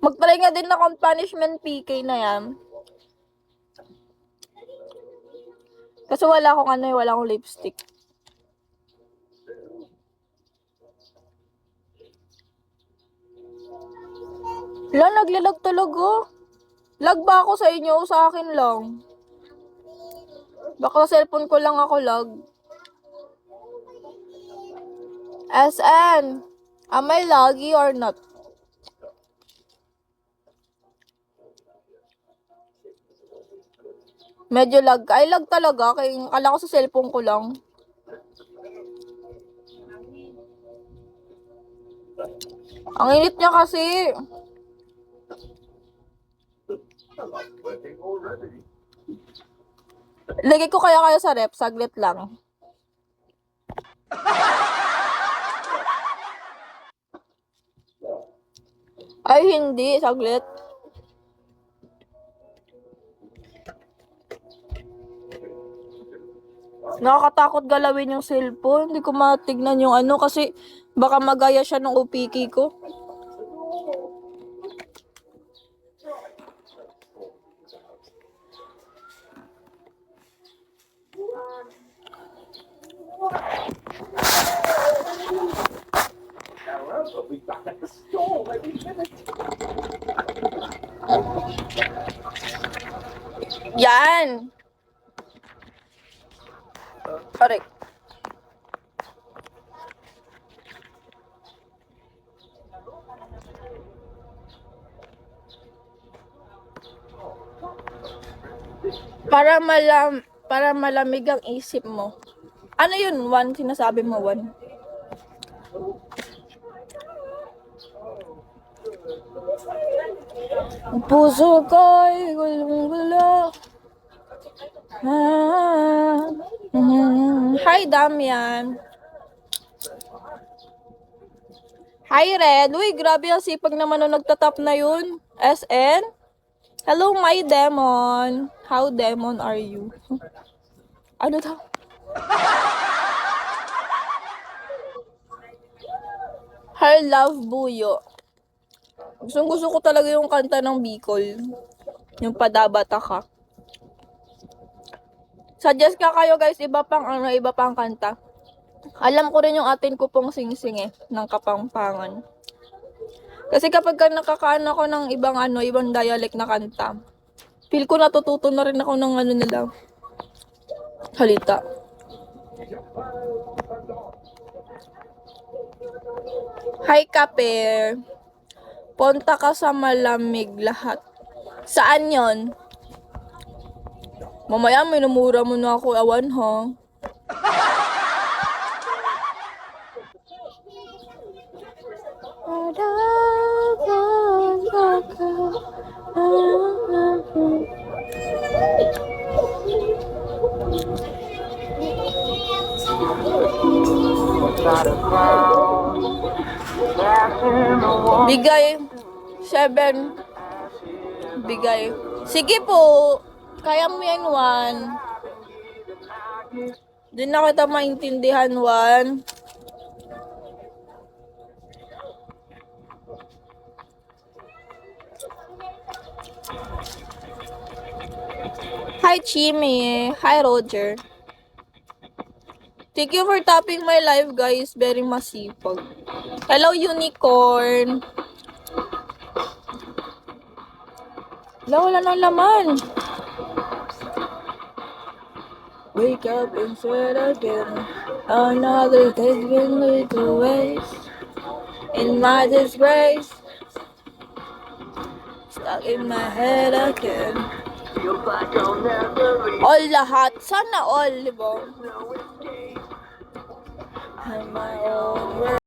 Mag-try nga din akong punishment PK na yan. Kasi wala akong wala akong lipstick. Wala, naglalag talaga. Lag ba ako sa inyo o sa akin lang? Baka sa cellphone ko lang ako lag. SN, am I laggy or not? Medyo lag. Ay, lag talaga. Kaya akala ko sa cellphone ko lang. Ang init niya kasi. Lagay ko kaya kayo sa rep. Saglit lang. Ay, hindi. Saglit. Nakakatakot galawin yung cellphone. Hindi ko matignan yung kasi baka magaya siya ng OPK ko. Yan. Correct. Para malamig ang isip mo. Ano yun? One? Sinasabi mo one? Puso ko'y gulong-gulo. Hi, Damian. Hi, Red. Uy, grabe ang sipag naman nung nagtatap na yun. SN? Hello, my demon. How demon are you? Ano daw? Her love buyo. Gusto ko talaga yung kanta ng Bicol. Yung Padabata Ka. Suggest ka kayo guys, iba pang kanta. Alam ko rin yung atin ko pong sing-sing ng Kapampangan. Kasi kapag nakakaano ko ng ibang dialect na kanta, feel ko natututo na rin ako ng nila salita. Hi, Kape. Punta ka sa malamig lahat. Saan yon? Mamaya minumura mo na ako, awan ha. Bigay 7. Bigay. Sige po. Kaya mo yan, Juan. Di na kita maintindihan, Juan. Hi, Chimi. Hi, Roger. Thank you for tapping my live, guys. Very masipag. Hello, Unicorn. Wala nang laman. Wake up and sweat again. Another day's been laid to waste. In my disgrace. Stuck in my head again. All lahat. Sana all, diba? And my own world.